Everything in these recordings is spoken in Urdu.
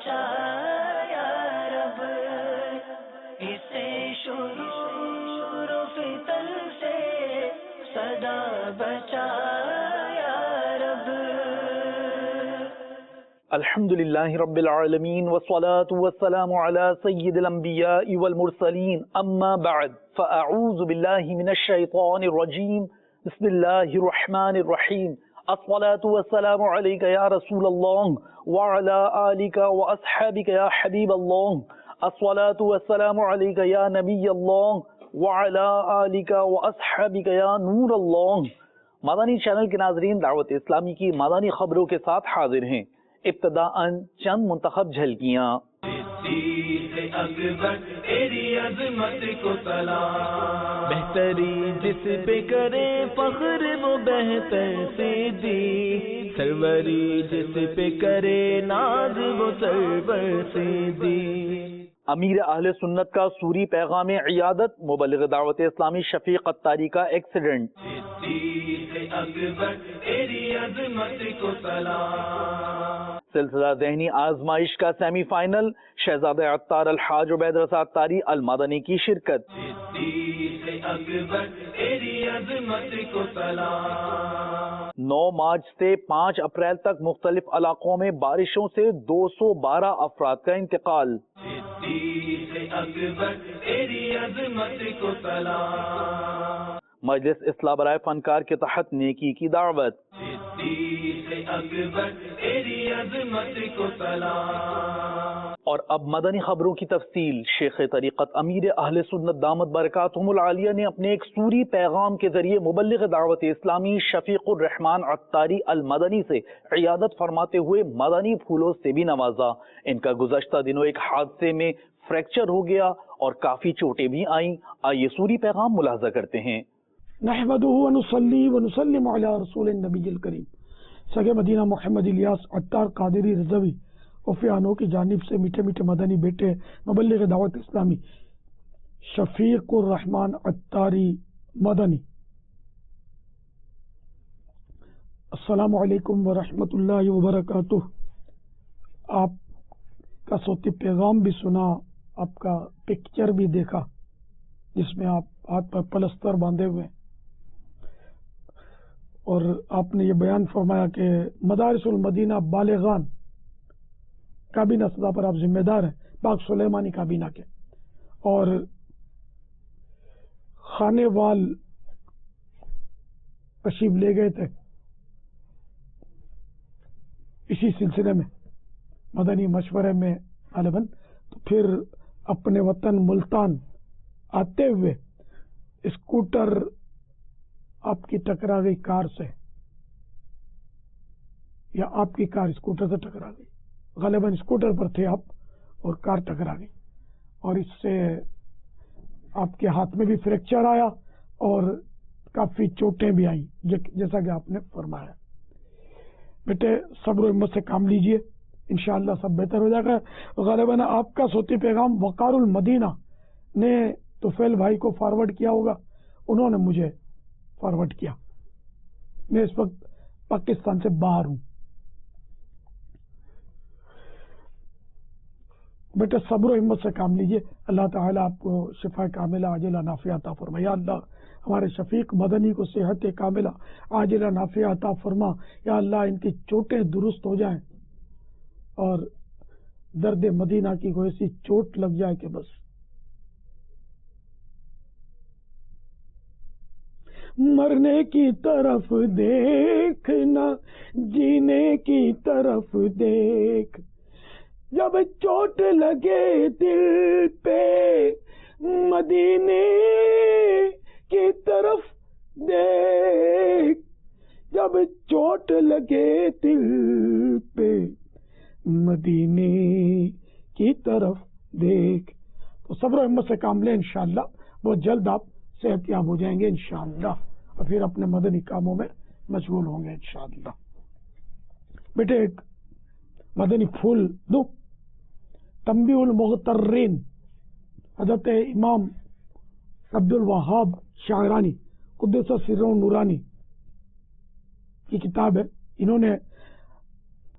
بچا یا رب، اسے شرور و فتن سے صدا بچا یا رب۔ الحمدللہ رب العالمین والصلاة والسلام علی سید الانبیاء والمرسلین، اما بعد فاعوذ باللہ من الشیطان الرجیم، بسم اللہ الرحمن الرحیم۔ الصلاة والسلام علیک یا رسول اللہ وعلی آلک واصحابک یا حبیب اللہ۔ الصلاة والسلام علیک یا نبی اللہ وعلی آلک واصحابک یا نور اللہ۔ مدنی چینل کے ناظرین، دعوت اسلامی کی مدنی خبروں کے ساتھ حاضر ہیں۔ ابتداءً چند منتخب جھلکیاں۔ اکبر تیری عظمت کو سلام، بہتری جس پہ کرے فخر وہ بہتر سے دی، سروری جس پہ کرے ناز وہ سرور سے دی۔ امیر اہل سنت کا سوری پیغام عیادت، مبلغ دعوت اسلامی شفیق عطاری کا ایکسیڈنٹ۔ اکبر تیری عظمت کو سلام، سلسلہ ذہنی آزمائش کا سیمی فائنل، شہزادہ عطار الحاج عبید رضا عطاری المدنی کی شرکت۔ اکبر تیری عظمت کو سلام، 9 مارچ سے 5 اپریل تک مختلف علاقوں میں بارشوں سے 212 افراد کا انتقال۔ اکبر تیری عظمت کو سلام، مجلس اصلاح برائے فنکار کے تحت نیکی کی دعوت۔ اکبر تیری عظمت کو سلام۔ اور اب مدنی خبروں کی تفصیل۔ شیخ طریقت امیر اہل سنت دامت برکاتہم العالیہ نے اپنے ایک سوری پیغام کے ذریعے مبلغ دعوت اسلامی شفیق الرحمان عطاری المدنی سے عیادت فرماتے ہوئے مدنی پھولوں سے بھی نوازا۔ ان کا گزشتہ دنوں ایک حادثے میں فریکچر ہو گیا اور کافی چوٹیں بھی آئیں۔ آئیے سوری پیغام ملاحظہ کرتے ہیں۔ نحمدہ ونصلی ونسلم علی رسول النبی الکریم۔ سگے مدینہ محمد الیاس عطار قادری رضوی وفیانوں کی جانب سے میٹھے میٹھے مدنی بیٹے مبلغ دعوت اسلامی شفیق الرحمان عطاری مدنی، السلام علیکم ورحمۃ اللہ وبرکاتہ۔ آپ کا صوتی پیغام بھی سنا، آپ کا پکچر بھی دیکھا جس میں آپ ہاتھ پر پلستر باندھے ہوئے، اور آپ نے یہ بیان فرمایا کہ مدارس المدینہ بالغان کابینہ سطح پر آپ ذمہ دار ہیں، پاک سلیمانی کابینہ کے، اور خانے وال تشریف لے گئے تھے اسی سلسلے میں مدنی مشورے میں غالباً، تو پھر اپنے وطن ملتان آتے ہوئے اسکوٹر آپ کی ٹکرا گئی کار سے، یا آپ کی کار اسکوٹر سے ٹکرا گئی، غالباً اسکوٹر پر تھے آپ اور کار ٹکرا گئی، اور اس سے آپ کے ہاتھ میں بھی فریکچر آیا اور کافی چوٹیں بھی آئیں، جیسا کہ آپ نے فرمایا۔ بیٹے صبر و ہمت سے کام لیجئے، انشاءاللہ سب بہتر ہو جائے گا۔ غالباً آپ کا صوتی پیغام وقار المدینہ نے طفیل بھائی کو فارورڈ کیا ہوگا، انہوں نے مجھے فارورڈ کیا۔ میں اس وقت پاکستان سے باہر ہوں۔ بیٹا صبر و ہمت سے کام لیجئے، اللہ تعالیٰ آپ کو شفا کاملہ عاجلہ نافعہ عطا فرما۔ یا اللہ ہمارے شفیق مدنی کو صحت کاملہ عاجلہ نافعہ عطا فرما۔ یا اللہ ان کی چوٹیں درست ہو جائیں اور درد مدینہ کی کوئی ایسی چوٹ لگ جائے کہ بس مرنے کی طرف دیکھنا، جینے کی طرف دیکھ، جب چوٹ لگے دل پہ مدینے کی طرف دیکھ، جب چوٹ لگے دل پہ مدینے کی طرف دیکھ۔ تو صبر و ہمت سے کام لیں، انشاءاللہ بہت جلد آپ صحت یاب ہو جائیں گے انشاءاللہ، اور پھر اپنے مدنی کاموں میں مشغول ہوں گے انشاءاللہ۔ بیٹے ایک مدنی پھول دو، تنبیہ المغترین، حضرت امام عبد الوہاب شاعرانی قدس سرہ نورانی کی کتاب ہے۔ انہوں نے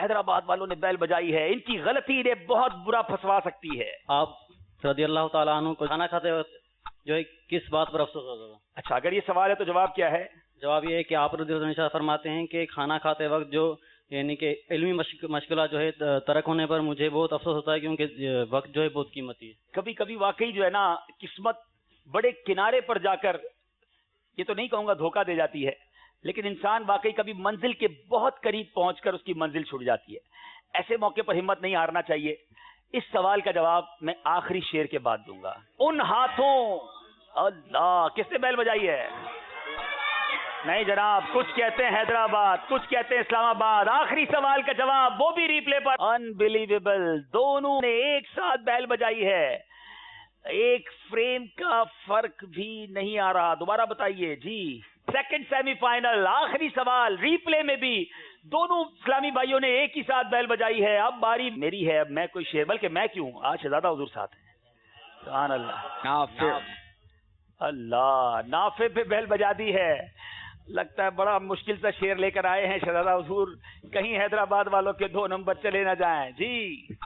حیدرآباد والوں نے بیل بجائی ہے، ان کی غلطی انہیں بہت برا پھنسوا سکتی ہے. آپ رضی اللہ تعالیٰ عنہ کو کھانا کھاتے وقت جو ہے کس بات پر افسوس ہوتا تھا؟ اچھا، اگر یہ سوال ہے تو جواب کیا ہے؟ جواب یہ ہے کہ آپ رضی اللہ عنہ فرماتے ہیں کہ کھانا کھاتے وقت جو یعنی کہ علمی مشغلات جو ہے ترک ہونے پر مجھے بہت افسوس ہوتا ہے، کیونکہ وقت جو ہے بہت قیمتی ہے. کبھی کبھی واقعی جو ہے نا قسمت بڑے کنارے پر جا کر، یہ تو نہیں کہوں گا دھوکہ دے جاتی ہے، لیکن انسان واقعی کبھی منزل کے بہت قریب پہنچ کر اس کی منزل چھوٹ جاتی ہے. ایسے موقع پر ہمت نہیں ہارنا چاہیے. اس سوال کا جواب میں آخری شعر کے بعد دوں گا. ان ہاتھوں، اللہ، کس نے بیل بجائی ہے؟ نہیں جناب، کچھ کہتے ہیں حیدرآباد، کچھ کہتے ہیں اسلام آباد. آخری سوال کا جواب وہ بھی ریپلے پر. انبلیویبل، دونوں نے ایک ساتھ بیل بجائی ہے، ایک فریم کا فرق بھی نہیں آ رہا. دوبارہ بتائیے جی. سیکنڈ سیمی فائنل، آخری سوال، ریپلے میں بھی دونوں اسلامی بھائیوں نے ایک ہی ساتھ بیل بجائی ہے. اب باری میری ہے. اب میں کوئی شعر، بلکہ میں کیوں، آج شہزادہ حضور ساتھ ہیں. سبحان اللہ. اللہ، نافع پہ بیل بجا دی ہے. لگتا ہے بڑا مشکل سا شعر لے کر آئے ہیں شہزادہ حضور، کہیں حیدرآباد والوں کے 2 نمبر چلے نہ جائیں. جی.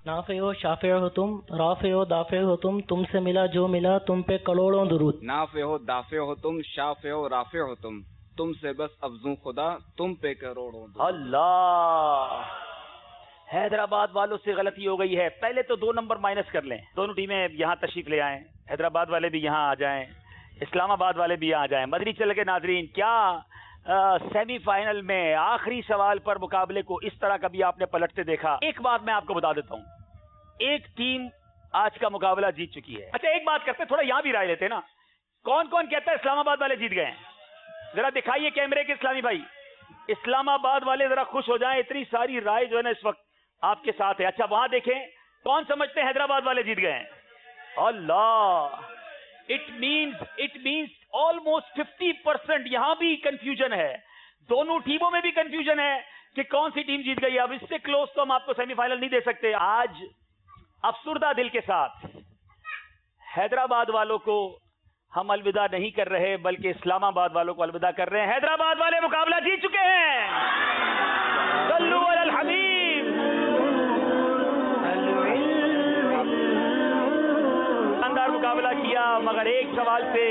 نافع ہو شافع ہو تم، رافع ہو دافع ہو تم سے ملا جو ملا تم پہ کروڑوں درود. نافع ہو دافع ہو تم، شافع ہو رافع ہو تم سے بس افزوں خدا تم پہ کروڑوں درود. اللہ، حیدرآباد والوں سے غلطی ہو گئی ہے. پہلے تو 2 نمبر مائنس کر لیں. دونوں ٹیمیں یہاں تشریف لے آئیں، حیدرآباد والے بھی یہاں آ جائیں، اسلام آباد والے بھی یہاں آ جائیں. مدنی چل کے ناظرین، کیا سیمی فائنل میں آخری سوال پر مقابلے کو اس طرح کبھی آپ نے پلٹتے دیکھا؟ ایک بات میں آپ کو بتا دیتا ہوں، ایک ٹیم آج کا مقابلہ جیت چکی ہے. اچھا ایک بات کرتے، تھوڑا یہاں بھی رائے لیتے نا. کون کون کہتا ہے اسلام آباد والے جیت گئے ہیں؟ ذرا دکھائیے کیمرے کے اسلامی بھائی. اسلام آباد والے ذرا خوش ہو جائیں، اتنی ساری رائے جو ہے نا اس وقت آپ کے ساتھ ہے. اچھا وہاں دیکھیں، کون سمجھتے ہیں حیدرآباد والے جیت گئے ہیں؟ اللہ، اٹ مینز آلموسٹ 50%. یہاں بھی کنفیوژن ہے، دونوں ٹیموں میں بھی کنفیوژن ہے کہ کون سی ٹیم جیت گئی. اب اس سے کلوز تو ہم آپ کو سیمی فائنل نہیں دے سکتے. آج افسردہ دل کے ساتھ حیدرآباد والوں کو ہم الوداع نہیں کر رہے، بلکہ اسلام آباد والوں کو الوداع کر رہے ہیں. حیدرآباد والے مقابلہ جیت چکے ہیں. صلو علی الحبیب. شاندار مقابلہ کیا، مگر ایک سوال سے،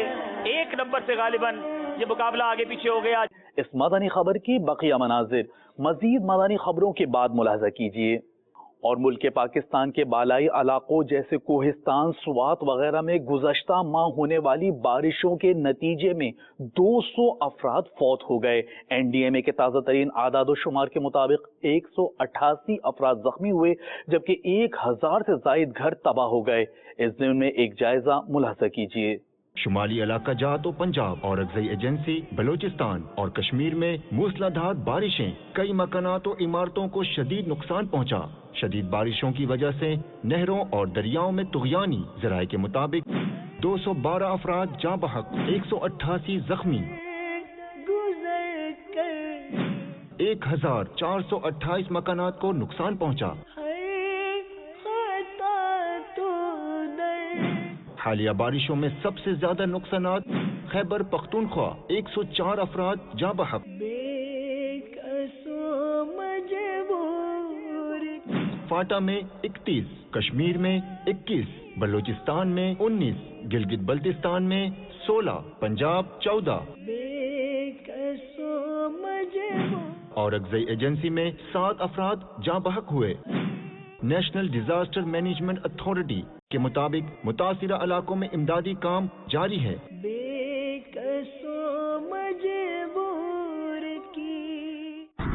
1 نمبر سے غالباً یہ مقابلہ آگے پیچھے ہو گیا. اس مدنی خبر کی بقیہ مناظر مزید مدنی خبروں کے بعد ملاحظہ کیجیے. اور ملک پاکستان کے بالائی علاقوں جیسے کوہستان، سوات وغیرہ میں گزشتہ ماہ ہونے والی بارشوں کے نتیجے میں 200 افراد فوت ہو گئے. NDMA کے تازہ ترین اعداد و شمار کے مطابق 188 افراد زخمی ہوئے، جبکہ 1000 سے زائد گھر تباہ ہو گئے. اس ضمن میں ایک جائزہ ملاحظہ کیجیے. شمالی علاقہ جات و پنجاب اور اغذئی ایجنسی بلوچستان اور کشمیر میں موسلادھار بارشیں، کئی مکانات و عمارتوں کو شدید نقصان پہنچا. شدید بارشوں کی وجہ سے نہروں اور دریاؤں میں طغیانی. ذرائع کے مطابق 212 افراد جاں بحق، 188 زخمی، 1428 مکانات کو نقصان پہنچا. حالیہ بارشوں میں سب سے زیادہ نقصانات خیبر پختونخوا، 104 افراد جاں بحق. فاٹا میں 31، کشمیر میں 21، بلوچستان میں 19، گلگت بلتستان میں 16، پنجاب 14 اور اغذئی ایجنسی میں 7 افراد جاں بحق ہوئے. نیشنل ڈیزاسٹر مینجمنٹ اتھارٹی کے مطابق متاثرہ علاقوں میں امدادی کام جاری ہے.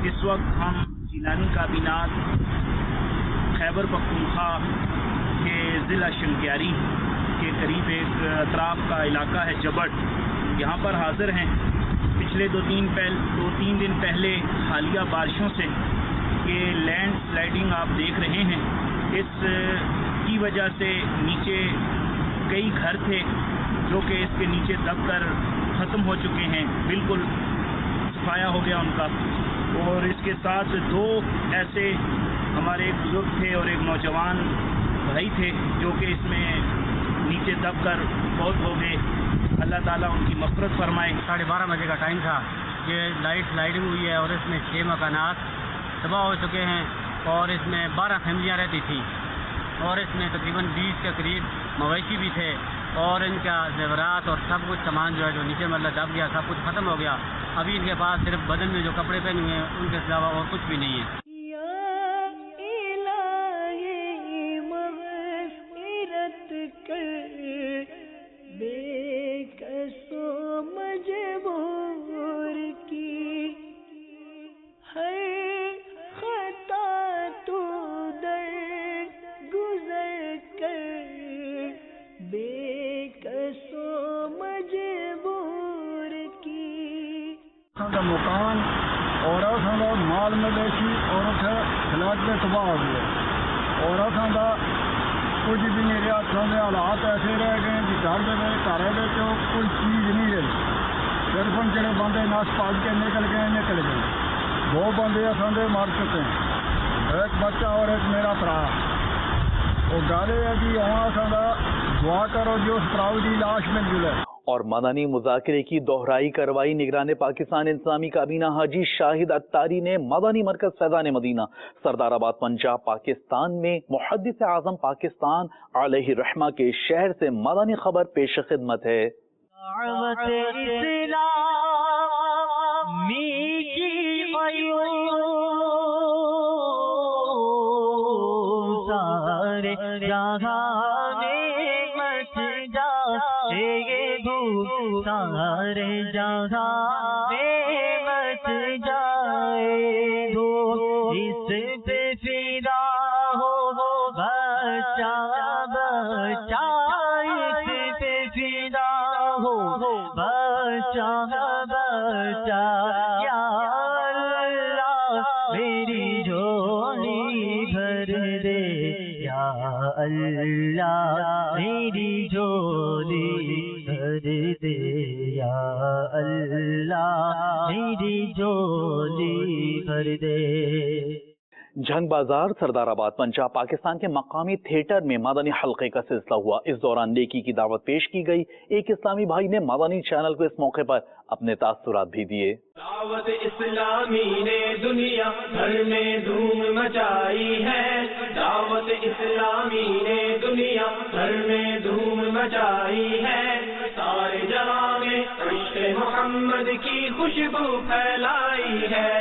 اس وقت ہم سیلانی کابینات خیبر پختونخوا کے ضلع شنکیاری کے قریب ایک اطراف کا علاقہ ہے جبٹ، یہاں پر حاضر ہیں. پچھلے 2-3 دن پہلے حالیہ بارشوں سے یہ لینڈ سلائڈنگ آپ دیکھ رہے ہیں، اس کی وجہ سے نیچے کئی گھر تھے جو کہ اس کے نیچے دب کر ختم ہو چکے ہیں، بالکل صفایا ہو گیا ان کا. اور اس کے ساتھ 2 ایسے ہمارے ایک بزرگ تھے اور ایک نوجوان بھائی تھے جو کہ اس میں نیچے دب کر فوت ہو گئے. اللہ تعالیٰ ان کی مغفرت فرمائے. 12:30 بجے کا ٹائم تھا. یہ لائٹ سلائڈنگ ہوئی ہے اور اس میں 6 مکانات تباہ ہو چکے ہیں. اور اس میں 12 فیملیاں رہتی تھیں اور اس میں تقریباً 20 کے قریب مویشی بھی تھے اور ان کا زیورات اور سب کچھ سامان جو ہے جو نیچے مطلب دب گیا، سب کچھ ختم ہو گیا. ابھی ان کے پاس صرف بدن میں جو کپڑے پہنے ہوئے ہیں ان کے علاوہ اور کچھ بھی نہیں ہے. مکان اور مال مویشی اور حالات میں تباہ ہو گیا اور کچھ بھی نہیں رہا. سارے حالات ایسے رہ گئے کہ گھر کوئی چیز نہیں رہی. صرف جڑے بندے نس پاگ کے نکل گئے. 2 بندے اصل مر چکے ہیں، ایک بچہ اور ایک میرا برا. وہ گل یہ ہے کہ ہوں دعا کرو جو اس پراؤ کی لاش مل جائے. اور مدنی مذاکرے کی دوہرائی کروائی نگران پاکستان اسلامی کابینہ حاجی شاہد اتاری نے مدنی مرکز فیضان مدینہ سردار آباد پنجاب پاکستان میں محدث اعظم پاکستان علیہ الرحمہ کے شہر سے مدنی خبر پیش خدمت ہے. سارے جہاں میں مچ جائے دھوم، اس پہ فدا ہو بچہ بچہ، اس پہ فدا ہو بچہ بچہ. یا اللہ میری جھولی بھر دے، یا اللہ میری جھولی بھر دے، یا اللہ میری جھولی بھر دے. جھنگ بازار سردار آباد پنجاب پاکستان کے مقامی تھیٹر میں مدنی حلقے کا سلسلہ ہوا. اس دوران نیکی کی دعوت پیش کی گئی. ایک اسلامی بھائی نے مدنی چینل کو اس موقع پر اپنے تاثرات بھی دیے. دعوت اسلامی نے دنیا بھر میں دھوم مچائی ہے، دعوت اسلامی نے دنیا بھر میں دھوم مچائی ہے. سارے جہاں میں عشق محمد کی خوشبو پھیلائی ہے.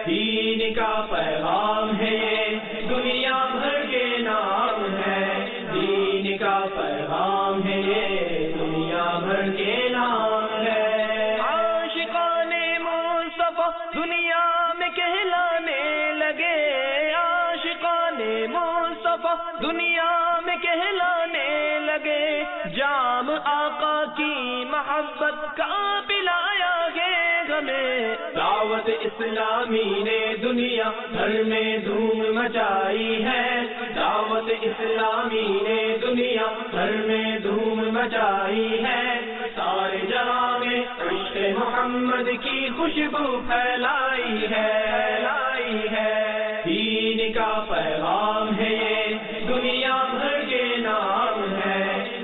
دین کا پیغام ہے یہ دنیا بھر کے نام ہے، دین کا پیغام ہے یہ دنیا بھر کے نام ہے. عاشقان مصطفیٰ دنیا میں کہلانے لگے، عاشقان مصطفیٰ دنیا میں کہلانے لگے. جام آقا کی محبت کا پلایا ہے ہمیں. دعوت اسلامی نے دنیا بھر میں دھوم مچائی ہے، دعوت اسلامی نے دنیا بھر میں دھوم مچائی ہے. سارے جہاں میں عشق محمد کی خوشبو پھیلائی ہے. دین کا پیغام ہے یہ دنیا بھر کے نام ہے،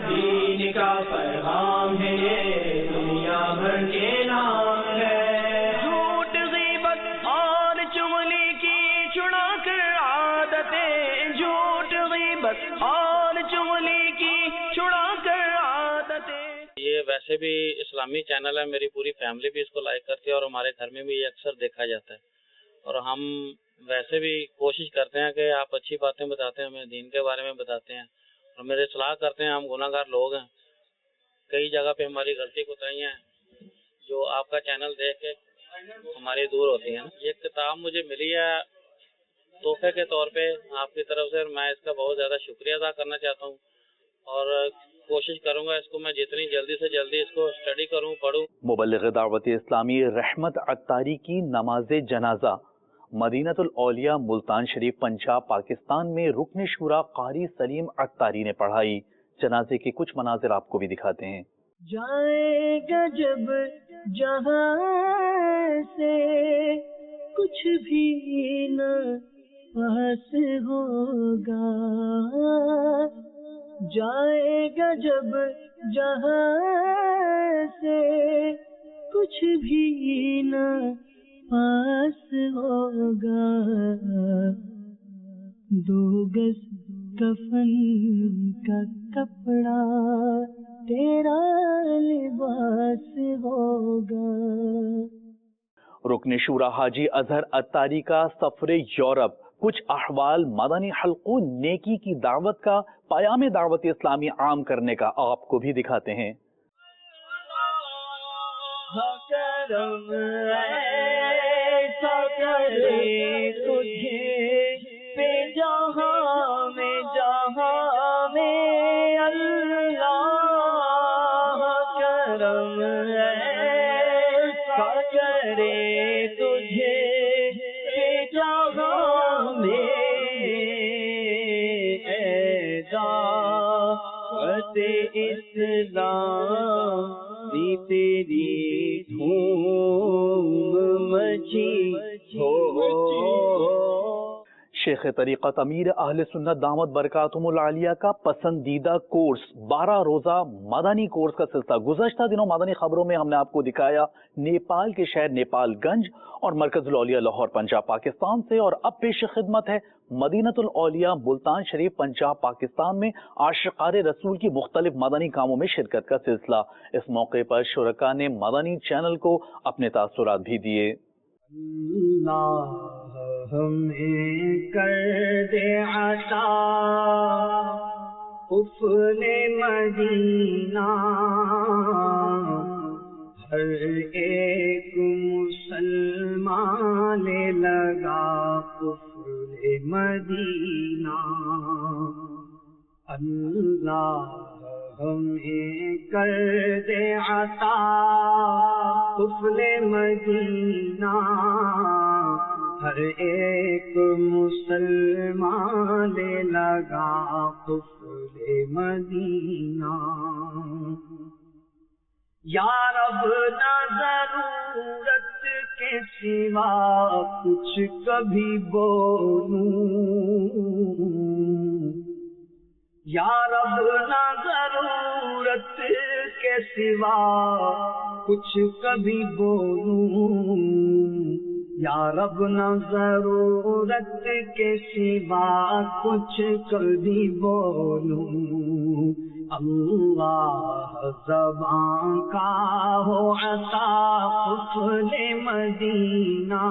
دین کا پیغام ہے یہ دنیا بھر کے نام ہے. جھوٹ غیبت اور چغلی کی چھڑا کر عادتیں، جھوٹ غیبت اور چغلی کی چھڑا کر عادتیں. یہ ویسے بھی اسلامی چینل ہے، میری پوری فیملی بھی اس کو لائک کرتی ہے اور ہمارے گھر میں بھی یہ اکثر دیکھا جاتا ہے. اور ہم ویسے بھی کوشش کرتے ہیں کہ آپ اچھی باتیں بتاتے ہیں، ہمیں دین کے بارے میں بتاتے ہیں اور میرے اصلاح کرتے ہیں. ہم گناہ گار لوگ ہیں، کئی جگہ پہ ہماری غلطی کوتاہیاں ہیں جو آپ کا چینل دیکھ کے ہماری دور ہوتی ہیں. یہ کتاب مجھے ملی ہے تحفے کے طور پہ آپ کی طرف سے، اور میں اس کا بہت زیادہ شکریہ ادا کرنا چاہتا ہوں اور کوشش کروں گا اس کو میں جتنی جلدی سے جلدی اس کو اسٹڈی کروں، پڑھوں. مبلغ دعوت اسلامی رحمت اتاری کی نماز جنازہ مدینۃ الاولیاء ملتان شریف پنجاب پاکستان میں رکن شورا قاری سلیم اتاری نے پڑھائی. جنازے کے کچھ مناظر آپ کو بھی دکھاتے ہیں. جائے گا جب جہاں سے کچھ بھی نہ پاس ہوگا، جائے گا جب جہاں سے کچھ بھی نہ پاس ہوگا، 2 گز کفن کا کپڑا تیرا لباس ہوگا۔ رکن شورا حاجی اظہر عطاری کا سفر یورپ، کچھ احوال مدنی حلقوں نیکی کی دعوت کا، پیام دعوت اسلامی عام کرنے کا آپ کو بھی دکھاتے ہیں۔ کرم ایسا کرے تجھے پہ جہاں میں اللہ، کرم ایسا کرے تجھے پہ جہاں میں دعوت اسلام تیری دھوم مچی ہو۔ شیخ طریقت امیر اہل سنت دامت برکاتہم العالیہ کا پسندیدہ کورس 12 روزہ مدنی کورس کا سلسلہ۔ گزشتہ دنوں مدنی خبروں میں ہم نے آپ کو دکھایا نیپال کے شہر نیپال گنج اور مرکز الاولیاء لاہور پنجاب پاکستان سے، اور اب پیش خدمت ہے مدینۃ الاولیاء ملتان شریف پنجاب پاکستان میں عاشقان رسول کی مختلف مدنی کاموں میں شرکت کا سلسلہ۔ اس موقع پر شرکاء نے مدنی چینل کو اپنے تاثرات بھی دیے۔ اللہ ہمیں کر دے عطا قفل مدینہ، ہر ایک مسلمان لے لگا قفل مدینہ۔ اللہ ہمیں کر دے عطا قفل مدینہ، ہر ایک مسلمان لے لگا قفل مدینہ۔ یا رب نہ ضرورت کے سوا کچھ کبھی بولوں، یا رب نہ ضرورت کے سوا کچھ کبھی بولوں، یا رب نہ ضرورت کے سوا کچھ کبھی بولوں۔ اللہ زبان کا ہو عطا قفل مدینہ،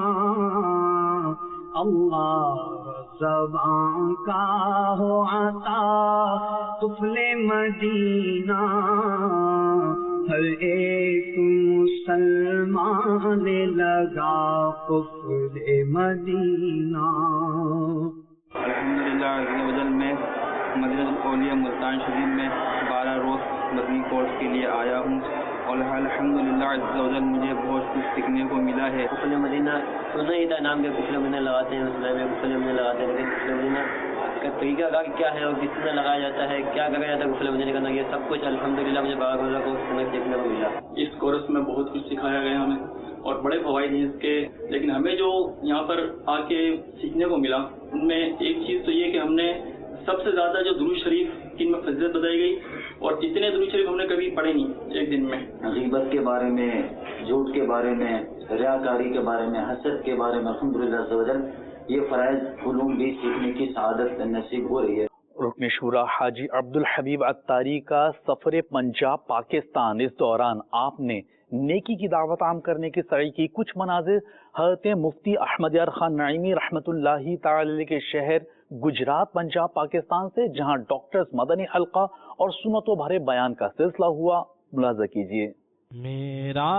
اللہ زبان کا ہو عطا قفل مدینہ، ہر ایک مسلمان لگا قفل مدینہ۔ الحمدللہ عز و جل میں مدینۃ الاولیاء ملتان شریف میں 12 روز مدنی کورس کے لیے آیا ہوں، اور الحمدللہ عز و جل مجھے بہت کچھ سیکھنے کو ملا ہے۔ قفل مدینہ سنا ہی تھا، نام کے قفل مدینہ لگاتے ہیں، مسئلہ میں قفل مدینہ لگاتے ہیں، لیکن قفل مدینہ کا طریقہ کار کیا ہے اور کس طرح لگایا جاتا ہے، کیا کرا جاتا ہے قفل مدینہ کرنا، یہ سب کچھ الحمدللہ مجھے 12 روزہ کو سیکھنے کو ملا۔ اس کورس میں بہت کچھ سکھایا گیا ہمیں اور بڑے فوائد ہیں اس کے، لیکن ہمیں جو یہاں پر آ کے سیکھنے کو ملا ان میں ایک چیز تو یہ کہ ہم نے سب سے زیادہ جو درود شریف کی ان میں فضیلت بتائی گئی، اور اتنے درود شریف ہم نے کبھی پڑھے نہیں ایک دن میں۔ غیبت کے بارے میں، جھوٹ کے بارے میں، ریاکاری کے بارے میں، حسد کے بارے میں الحمدللہ عز و جل یہ فرائض علوم بھی سیکھنے کی سعادت نصیب ہو رہی ہے۔ رکن شورا حاجی عبدالحبیب عطاری کا سفر پنجاب پاکستان، اس دوران آپ نے نیکی کی دعوت عام کرنے کی سعی کی۔ کچھ مناظر حضرت مفتی احمد یار خان نعیمی رحمۃ اللہ تعالی علیہ کے شہر گجرات پنجاب پاکستان سے، جہاں ڈاکٹرز مدنی حلقہ اور سنتوں بھرے بیان کا سلسلہ ہوا، ملاحظہ کیجیے۔ میرا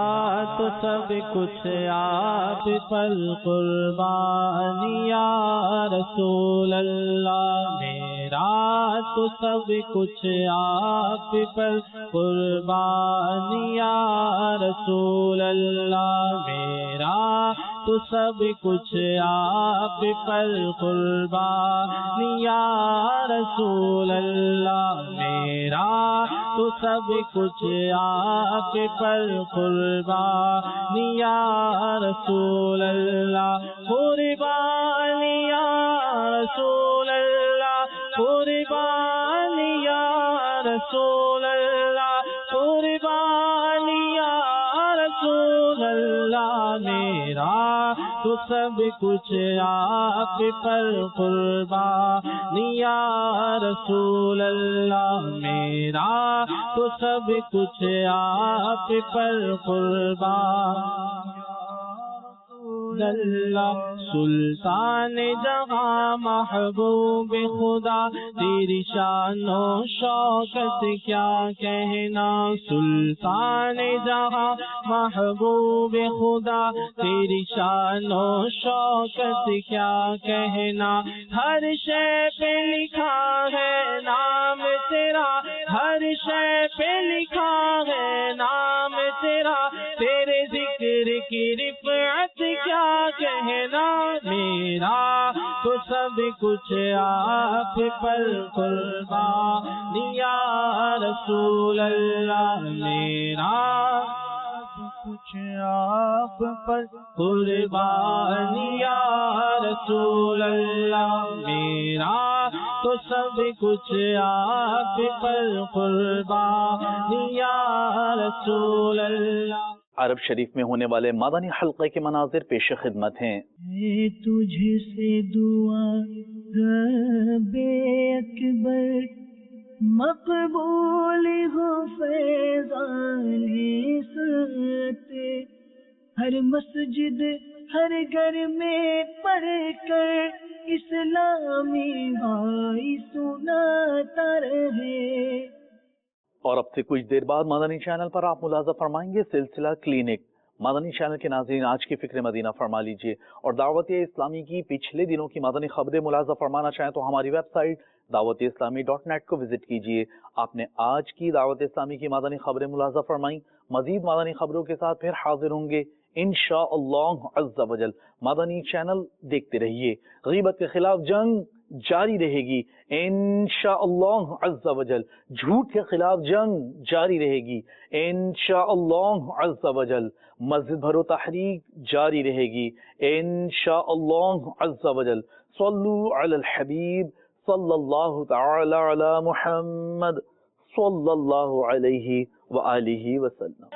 تو سب کچھ آپ پر قربان یا رسول اللہ، میرا تو سب کچھ آپ پر قربان یا رسول اللہ، میرا تو سب کچھ آپ پر قربان یا رسول اللہ، میرا تو سب کچھ آپ پر قربان یا رسول اللہ، قربان یا رسول اللہ، قربان یا رسول اللہ، قربان یا رسول رسول اللہ میرا تو سب کچھ آپ پر قربان، یا رسول اللہ میرا تو سب کچھ آپ پر قربان اللہ۔ سلطان جہاں محبوب خدا تیری شان و شوکت کیا کہنا، سلطان جہاں محبوب خدا تیری شان و شوکت کیا کہنا، ہر شے پہ لکھا ہے نام تیرا، ہر شے پہ لکھا ہے نام تیرا، تیرے ذکر کی رفعت کیا کہنا، میرا تو سب کچھ آپ پر قربان، یا رسول اللہ میرا کچھ آپ پر قربان، یا رسول اللہ میرا تو سب کچھ آپ پر قربان، یا رسول اللہ۔ عرب شریف میں ہونے والے مادانی حلقے کے مناظر پیش خدمت ہیں۔ تجھ سے دعا رب اکبر مقبول ہو فیضان ستے، ہر مسجد ہر گھر میں پڑھ کر اسلامی بھائی سناتا رہے۔ اور اب سے کچھ دیر بعد مدنی چینل پر آپ ملاحظہ فرمائیں گے سلسلہ کلینک۔ مدنی چینل کے ناظرین آج کی فکر مدینہ فرما لیجئے، اور دعوت اسلامی کی پچھلے دنوں کی مدنی خبریں ملاحظہ فرمانا چاہیں تو ہماری ویب سائٹ dawat-islami.net کو وزٹ کیجئے۔ آپ نے آج کی دعوت اسلامی کی مدنی خبریں ملاحظہ فرمائیں، مزید مدنی خبروں کے ساتھ پھر حاضر ہوں گے انشاءاللہ عز و جل۔ مدنی چینل دیکھتے رہیے، غیبت کے خلاف جنگ جاری رہے گی انشاءاللہ عز و جل، جھوٹ کے خلاف جنگ جاری رہے گی انشاءاللہ عز و جل، مسجد بھرو تحریک جاری رہے گی انشاءاللہ عز و جل۔ صلو علی الحبیب صلی اللہ تعالی علی محمد صلی اللہ علیہ وآلہ وسلم۔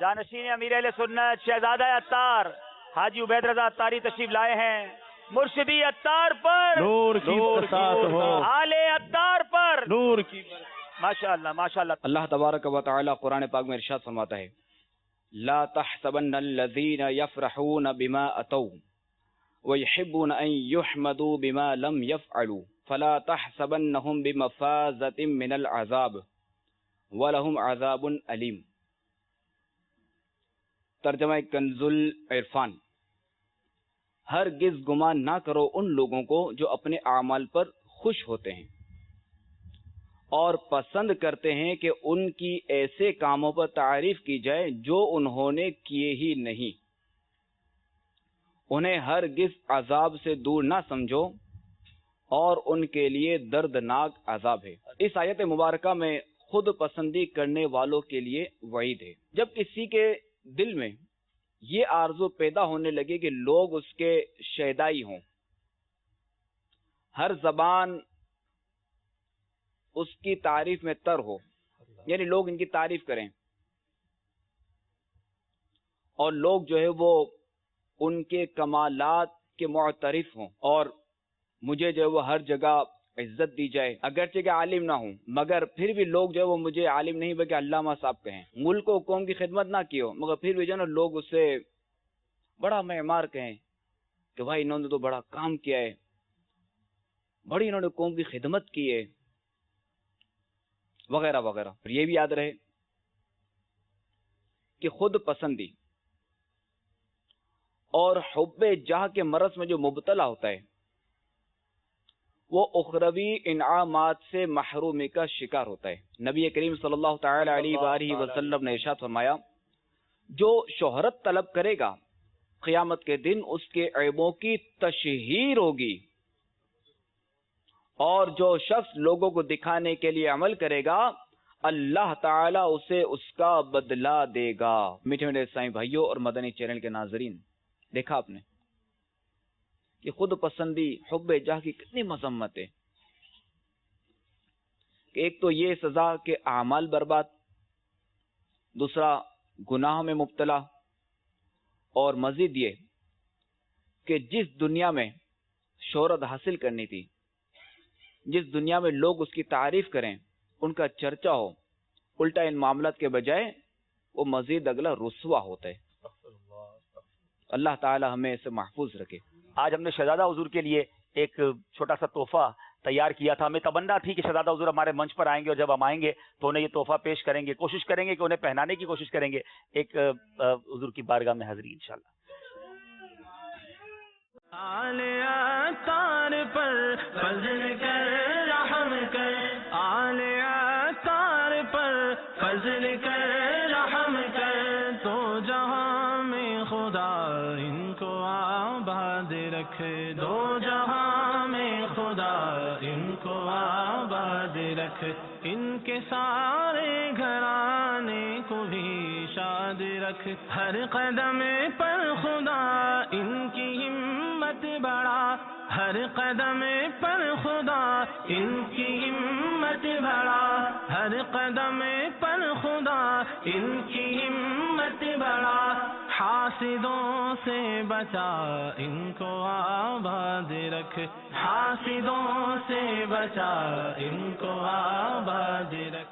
جانشین امیر اہل سنت شہزادہ عطار حاجی عبید رضا عطاری تشریف لائے ہیں۔ مرشدی عطار پر نور کی برسات ہو، آل عطار پر نور کی ماشاءاللہ ماشاءاللہ۔ اللہ تبارک و تعالی قرآن پاک میں ارشاد فرماتا ہے، لا تحسبن الذین یفرحون بما اتوا ویحبون ان یحمدوا بما لم یفعلوا فلا تحسبنهم بمفازة من العذاب ولهم عذاب علیم۔ ترجمہ کنز العرفان۔ ہرگز گمان نہ کرو ان لوگوں کو جو اپنے اعمال پر خوش ہوتے ہیں اور پسند کرتے ہیں کہ ان کی ایسے کاموں پر تعریف کی جائے جو انہوں نے کیے ہی نہیں۔ انہیں ہرگز عذاب سے دور نہ سمجھو اور ان کے لیے دردناک عذاب ہے۔ اس آیت مبارکہ میں خود پسندی کرنے والوں کے لیے وعید ہے۔ جب کسی کے دل میں یہ آرزو پیدا ہونے لگے کہ لوگ اس کے شیدائی ہوں، ہر زبان اس کی تعریف میں تر ہو، یعنی لوگ ان کی تعریف کریں اور لوگ جو ہے وہ ان کے کمالات کے معترف ہوں، اور مجھے جو ہے وہ ہر جگہ عزت دی جائے، اگرچہ کہ عالم نہ ہوں مگر پھر بھی لوگ جو ہے وہ مجھے عالم نہیں بلکہ علامہ صاحب کہیں، ملک و قوم کی خدمت نہ کی ہو مگر پھر بھی جو ہے نا لوگ اس سے بڑا معمار کہیں کہ بھائی انہوں نے تو بڑا کام کیا ہے، بڑی انہوں نے قوم کی خدمت کی ہے وغیرہ وغیرہ۔ اور یہ بھی یاد رہے کہ خود پسندی اور حب جاہ کے مرض میں جو مبتلا ہوتا ہے وہ اخروی انعامات سے محرومی کا شکار ہوتا ہے. نبی کریم صلی اللہ تعالی علیہ وآلہ وسلم نے ارشاد فرمایا جو شہرت طلب کرے گا قیامت کے دن اس کے عیبوں کی تشہیر ہوگی، اور جو شخص لوگوں کو دکھانے کے لیے عمل کرے گا اللہ تعالیٰ اسے اس کا بدلہ دے گا. میٹھے میٹھے اسلامی بھائیوں اور مدنی چینل کے ناظرین، دیکھا آپ نے کہ خود پسندی حب جاہ کی کتنی مذمت ہے. کہ ایک تو یہ سزا کہ اعمال برباد، دوسرا گناہ میں مبتلا، اور مزید یہ کہ جس دنیا میں شہرت حاصل کرنی تھی، جس دنیا میں لوگ اس کی تعریف کریں، ان کا چرچا ہو، الٹا ان معاملات کے بجائے وہ مزید اگلا رسوا ہوتا ہے. اللہ تعالی ہمیں اسے محفوظ رکھے. آج ہم نے شہزادہ حضور کے لیے ایک چھوٹا سا تحفہ تیار کیا تھا. ہمیں تمنا تھی کہ شہزادہ حضور ہمارے منچ پر آئیں گے، اور جب ہم آئیں گے تو انہیں یہ تحفہ پیش کریں گے، کوشش کریں گے کہ انہیں پہنانے کی کوشش کریں گے. ایک حضور کی بارگاہ میں حاضری انشاءاللہ. تار پر فضل کر رحم کر، تار پر فضل کر رحم کر، تو جہاں میں خدا ان کو آباد رکھ، دو جہاں میں خدا ان کو آباد رکھ، ان کے سارے گھرانے کو بھی شاد رکھ، ہر قدم پر خدا ان کی ہمت بڑھا، ہر قدم پر خدا ان کی ہمت بڑھا، ہر قدم پر خدا ان کی ہمت بڑھا، حاسدوں سے بچا ان کو آباد رکھ، حاسدوں سے بچا ان کو آباد رکھ.